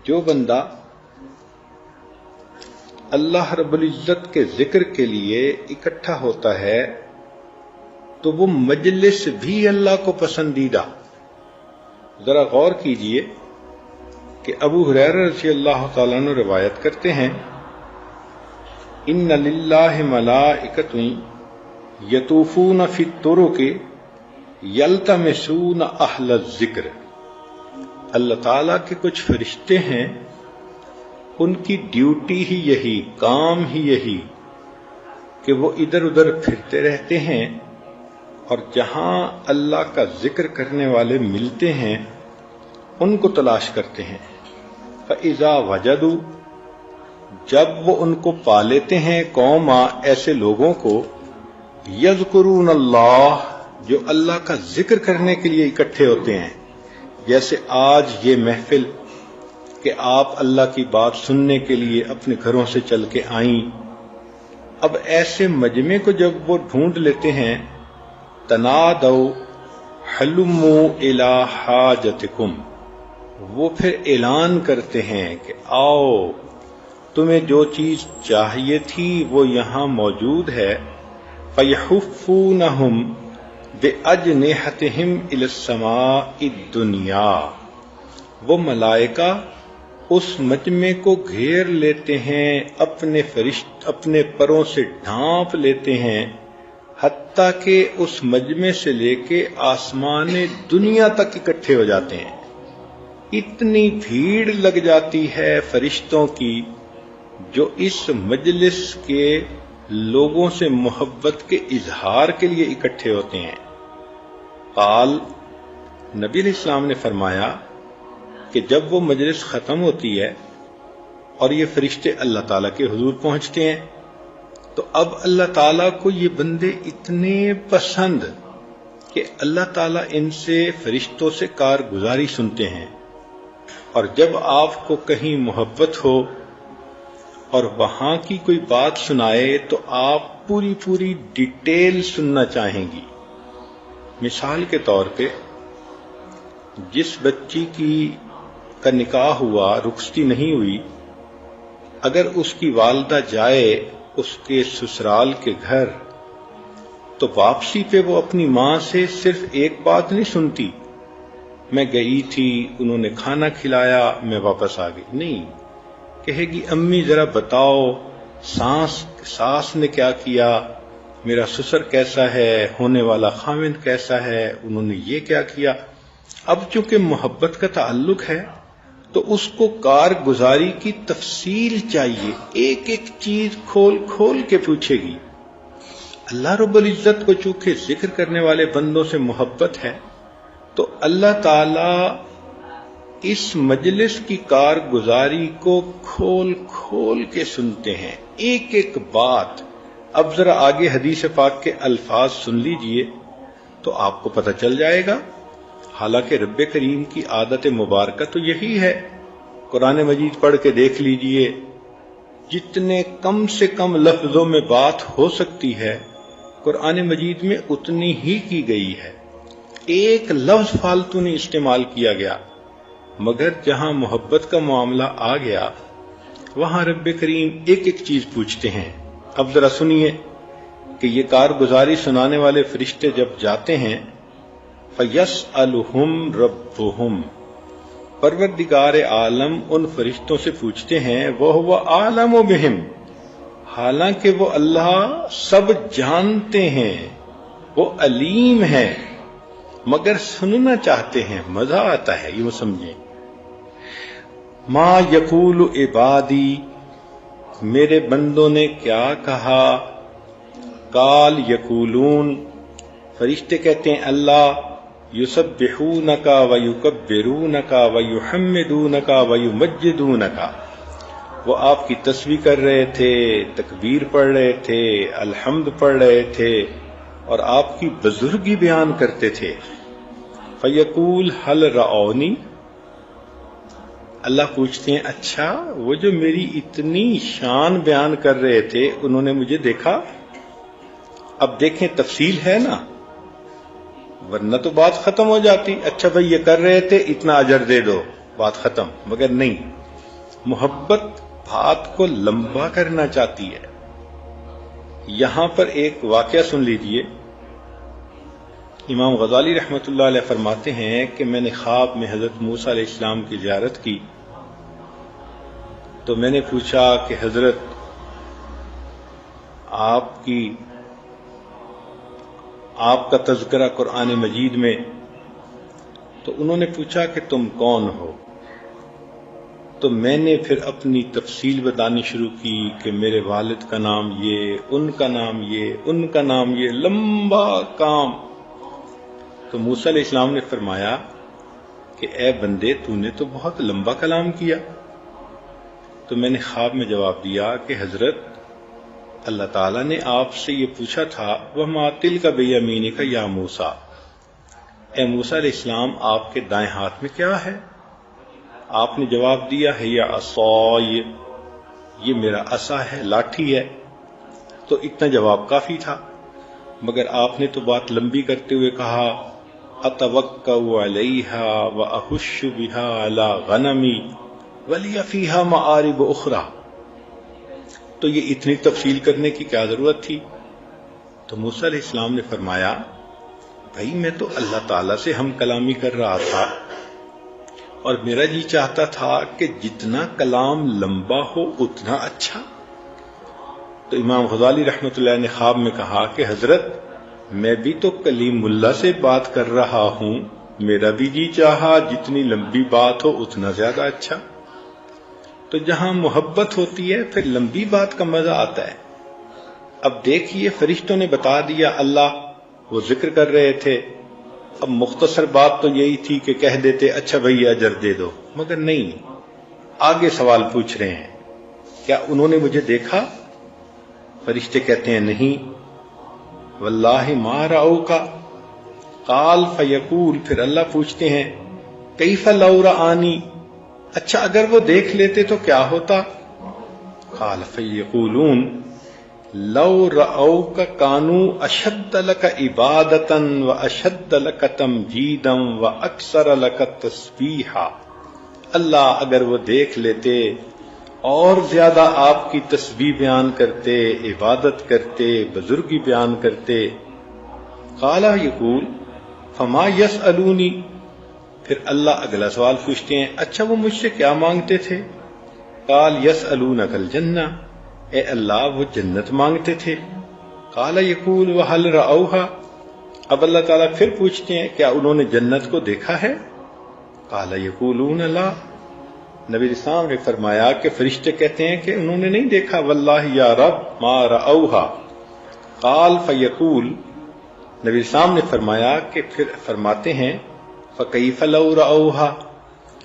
جو بندہ اللہ رب العزت کے ذکر کے لیے اکٹھا ہوتا ہے تو وہ مجلس بھی اللہ کو پسندیدہ. ذرا غور کیجئے کہ ابو ہریرہ رضی اللہ تعالیٰ عنہ روایت کرتے ہیں ان للہ ملائکۃ یطوفون فی الطرق یلتمسون اہل الذکر. اللہ تعالیٰ کے کچھ فرشتے ہیں، ان کی ڈیوٹی ہی یہی، کام ہی یہی کہ وہ ادھر ادھر پھرتے رہتے ہیں اور جہاں اللہ کا ذکر کرنے والے ملتے ہیں ان کو تلاش کرتے ہیں. فَإِذَا وَجَدُوا، جب وہ ان کو پا لیتے ہیں، قوم ایسے لوگوں کو، یذکرون اللہ، جو اللہ کا ذکر کرنے کے لیے اکٹھے ہوتے ہیں، جیسے آج یہ محفل کہ آپ اللہ کی بات سننے کے لیے اپنے گھروں سے چل کے آئیں. اب ایسے مجمع کو جب وہ ڈھونڈ لیتے ہیں، تنادوا حلموا الی حاجتکم، وہ پھر اعلان کرتے ہیں کہ آؤ، تمہیں جو چیز چاہیے تھی وہ یہاں موجود ہے. فیحفونہم بأجنحتہم الی السماء الدنیا، وہ ملائکہ اس مجمع کو گھیر لیتے ہیں، اپنے پروں سے ڈھانپ لیتے ہیں، حتیٰ کہ اس مجمع سے لے کے آسمان دنیا تک اکٹھے ہو جاتے ہیں. اتنی بھیڑ لگ جاتی ہے فرشتوں کی جو اس مجلس کے لوگوں سے محبت کے اظہار کے لیے اکٹھے ہوتے ہیں. قال، نبی علیہ السلام نے فرمایا کہ جب وہ مجلس ختم ہوتی ہے اور یہ فرشتے اللہ تعالیٰ کے حضور پہنچتے ہیں تو اب اللہ تعالیٰ کو یہ بندے اتنے پسند کہ اللہ تعالیٰ ان سے، فرشتوں سے کارگزاری سنتے ہیں. اور جب آپ کو کہیں محبت ہو اور وہاں کی کوئی بات سنائے تو آپ پوری ڈیٹیل سننا چاہیں گی. مثال کے طور پہ جس بچی کا نکاح ہوا، رخصتی نہیں ہوئی، اگر اس کی والدہ جائے اس کے سسرال کے گھر تو واپسی پہ وہ اپنی ماں سے صرف ایک بات نہیں سنتی، میں گئی تھی، انہوں نے کھانا کھلایا، میں واپس آ گئی. نہیں، کہے گی امی ذرا بتاؤ ساس نے کیا کیا، میرا سسر کیسا ہے، ہونے والا خاوند کیسا ہے، انہوں نے یہ کیا کیا. اب چونکہ محبت کا تعلق ہے تو اس کو کارگزاری کی تفصیل چاہیے، ایک ایک چیز کھول کے پوچھے گی. اللہ رب العزت کو چونکہ ذکر کرنے والے بندوں سے محبت ہے تو اللہ تعالی اس مجلس کی کارگزاری کو کھول کے سنتے ہیں، ایک ایک بات. اب ذرا آگے حدیث پاک کے الفاظ سن لیجئے تو آپ کو پتہ چل جائے گا. حالانکہ رب کریم کی عادت مبارکہ تو یہی ہے، قرآن مجید پڑھ کے دیکھ لیجئے، جتنے کم سے کم لفظوں میں بات ہو سکتی ہے قرآن مجید میں اتنی ہی کی گئی ہے، ایک لفظ فالتو نہیں استعمال کیا گیا. مگر جہاں محبت کا معاملہ آ گیا وہاں رب کریم ایک ایک چیز پوچھتے ہیں. اب ذرا سنیے کہ یہ کارگزاری سنانے والے فرشتے جب جاتے ہیں، فَيَسْأَلُهُمْ رَبُّهُمْ، پروردگار عالم ان فرشتوں سے پوچھتے ہیں، وَهُوَ أَعْلَمُ بِهِمْ، حالانکہ وہ اللہ سب جانتے ہیں، وہ علیم ہے، مگر سننا چاہتے ہیں، مزہ آتا ہے، یوں سمجھیں. ما یقول عبادی، میرے بندوں نے کیا کہا. قال یقولون، فرشتے کہتے ہیں اللہ، یسبحونک ویکبرونک ویحمدونک ویمجدونک، وہ آپ کی تسبیح کر رہے تھے، تکبیر پڑھ رہے تھے، الحمد پڑھ رہے تھے اور آپ کی بزرگی بیان کرتے تھے. فیقول هل رعونی، اللہ پوچھتے ہیں اچھا وہ جو میری اتنی شان بیان کر رہے تھے انہوں نے مجھے دیکھا. اب دیکھیں تفصیل ہے نا، ورنہ تو بات ختم ہو جاتی. اچھا بھائی یہ کر رہے تھے، اتنا اجر دے دو، بات ختم. مگر نہیں، محبت بات کو لمبا کرنا چاہتی ہے۔ یہاں پر ایک واقعہ سن لیجئے۔ امام غزالی رحمۃ اللہ علیہ فرماتے ہیں کہ میں نے خواب میں حضرت موسیٰ علیہ السلام کی زیارت کی، تو میں نے پوچھا کہ حضرت آپ کا تذکرہ قرآن مجید میں، تو انہوں نے پوچھا کہ تم کون ہو؟ تو میں نے پھر اپنی تفصیل بتانی شروع کی کہ میرے والد کا نام یہ، ان کا نام یہ، ان کا نام یہ، لمبا کام۔ تو موسیٰ علیہ السلام نے فرمایا کہ اے بندے، تو نے تو بہت لمبا کلام کیا۔ تو میں نے خواب میں جواب دیا کہ حضرت، اللہ تعالیٰ نے آپ سے یہ پوچھا تھا وَمَا تِلْكَ بِيَمِينِكَ یا موسیٰ، اے موسیٰ علیہ السلام آپ کے دائیں ہاتھ میں کیا ہے؟ آپ نے جواب دیا ہے یا عصای، یہ میرا عصا ہے، لاٹھی ہے۔ تو اتنا جواب کافی تھا، مگر آپ نے تو بات لمبی کرتے ہوئے کہا اتوکأ علیہا واحش بہا علی غنمی ولی فیہا معارب اخری۔ تو یہ اتنی تفصیل کرنے کی کیا ضرورت تھی؟ تو موسیٰ علیہ السلام نے فرمایا بھائی میں تو اللہ تعالیٰ سے ہم کلامی کر رہا تھا، اور میرا جی چاہتا تھا کہ جتنا کلام لمبا ہو اتنا اچھا۔ تو امام غزالی رحمۃ اللہ نے خواب میں کہا کہ حضرت میں بھی تو کلیم اللہ سے بات کر رہا ہوں، میرا بھی جی چاہا جتنی لمبی بات ہو اتنا زیادہ اچھا۔ تو جہاں محبت ہوتی ہے پھر لمبی بات کا مزہ آتا ہے۔ اب دیکھیے فرشتوں نے بتا دیا، اللہ وہ ذکر کر رہے تھے، اب مختصر بات تو یہی تھی کہ کہہ دیتے اچھا بھئی اجر دے دو، مگر نہیں، آگے سوال پوچھ رہے ہیں کیا انہوں نے مجھے دیکھا؟ فرشتے کہتے ہیں نہیں، واللہ ما رأوک، قال فیقول، پھر اللہ پوچھتے ہیں کیف لو رآنی، اچھا اگر وہ دیکھ لیتے تو کیا ہوتا؟ قال فیقولون لو رأوک کانوا اشد لک عبادتا واشد لک تمجیدا واکثر لک تسبیحا، اللہ اگر وہ دیکھ لیتے اور زیادہ آپ کی تسبیح بیان کرتے، عبادت کرتے، بزرگی بیان کرتے۔ قال یقول فما یسألونی، پھر اللہ اگلا سوال پوچھتے ہیں اچھا وہ مجھ سے کیا مانگتے تھے؟ قال یسألونک الجنہ، اے اللہ وہ جنت مانگتے تھے۔ قال یقول وہل رأوہا، اب اللہ تعالیٰ پھر پوچھتے ہیں کیا انہوں نے جنت کو دیکھا ہے؟ قال یقولون لا، نبی اسلام نے فرمایا کہ فرشتے کہتے ہیں کہ انہوں نے نہیں دیکھا، واللہ یا رب ما رأوہا۔ قال فیقول، نبی اسلام نے فرمایا کہ پھر فرماتے ہیں فکیف لو رأوہا،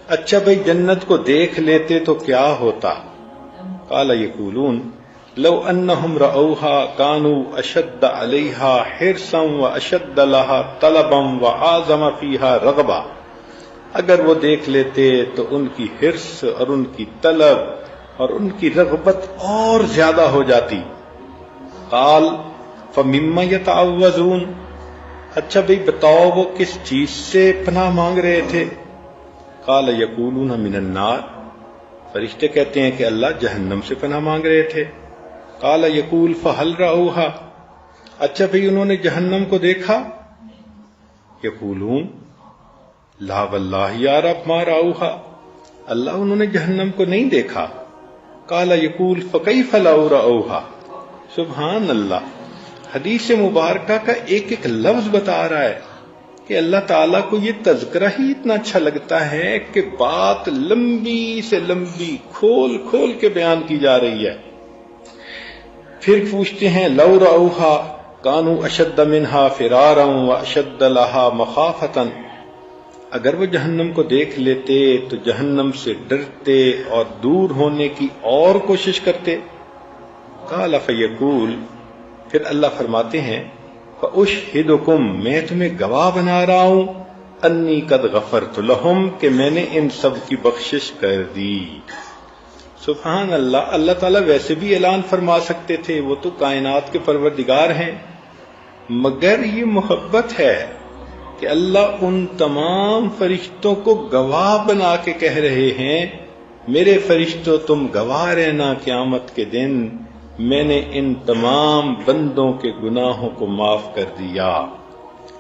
اچھا بھئی جنت کو دیکھ لیتے تو کیا ہوتا؟ قال یقولون لو انہم رأوہا کانوا اشد علیہا حرصا واشد لها طلبا واعظم فیہا رغبا، اگر وہ دیکھ لیتے تو ان کی حرص اور ان کی طلب اور ان کی رغبت اور زیادہ ہو جاتی۔ قال فمما یتعوذون، اچھا بھئی بتاؤ وہ کس چیز سے پناہ مانگ رہے تھے؟ قال یقولون من النار، فرشتے کہتے ہیں کہ اللہ جہنم سے پناہ مانگ رہے تھے۔ قال یقول فہل رأوہا، اچھا بھئی انہوں نے جہنم کو دیکھا؟ یقولون لا واللہ یا رب ما رأوہا، اللہ انہوں نے جہنم کو نہیں دیکھا۔ قال یقول فکیف لو رأوہا، سبحان اللہ، حدیث مبارکہ کا ایک ایک لفظ بتا رہا ہے کہ اللہ تعالیٰ کو یہ تذکرہ ہی اتنا اچھا لگتا ہے کہ بات لمبی سے لمبی کھول کھول کے بیان کی جا رہی ہے۔ پھر پوچھتے ہیں لو رأوہا کانوا اشد منہا فرارا واشد لها مخافتا، اگر وہ جہنم کو دیکھ لیتے تو جہنم سے ڈرتے اور دور ہونے کی اور کوشش کرتے۔ قال فیقول، پھر اللہ فرماتے ہیں فأشہدکم، میں تمہیں گواہ بنا رہا ہوں، انی قد غفرت لہم، کہ میں نے ان سب کی بخشش کر دی۔ سبحان اللہ، اللہ تعالیٰ ویسے بھی اعلان فرما سکتے تھے، وہ تو کائنات کے پروردگار ہیں، مگر یہ محبت ہے کہ اللہ ان تمام فرشتوں کو گواہ بنا کے کہہ رہے ہیں میرے فرشتوں تم گواہ رہنا قیامت کے دن میں نے ان تمام بندوں کے گناہوں کو معاف کر دیا۔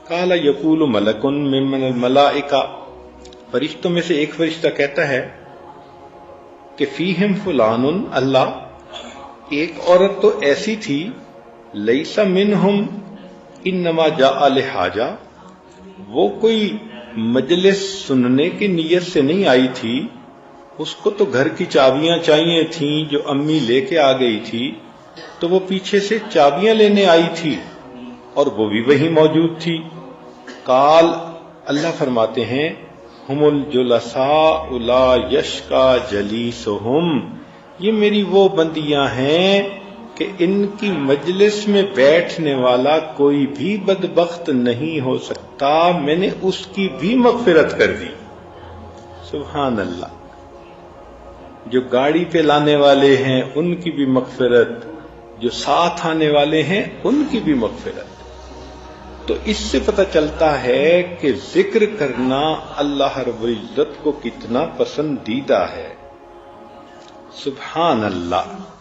قال یقول ملک ممن الملائکہ، فرشتوں میں سے ایک فرشتہ کہتا ہے کہ فیہم فلان، اللہ ایک عورت تو ایسی تھی، لیس منہم انما جاء لحاجہ، وہ کوئی مجلس سننے کی نیت سے نہیں آئی تھی، اس کو تو گھر کی چابیاں چاہیے تھیں جو امی لے کے آ گئی تھی، تو وہ پیچھے سے چابیاں لینے آئی تھی اور وہ بھی وہیں موجود تھی۔ قال، اللہ فرماتے ہیں ہم الجلساء لا یشقی جلیسہم، یہ میری وہ بندیاں ہیں کہ ان کی مجلس میں بیٹھنے والا کوئی بھی بدبخت نہیں ہو سکتا، میں نے اس کی بھی مغفرت کر دی۔ سبحان اللہ، جو گاڑی پہ لانے والے ہیں ان کی بھی مغفرت، جو ساتھ آنے والے ہیں ان کی بھی مغفرت۔ تو اس سے پتہ چلتا ہے کہ ذکر کرنا اللہ رب العزت کو کتنا پسندیدہ ہے۔ سبحان اللہ۔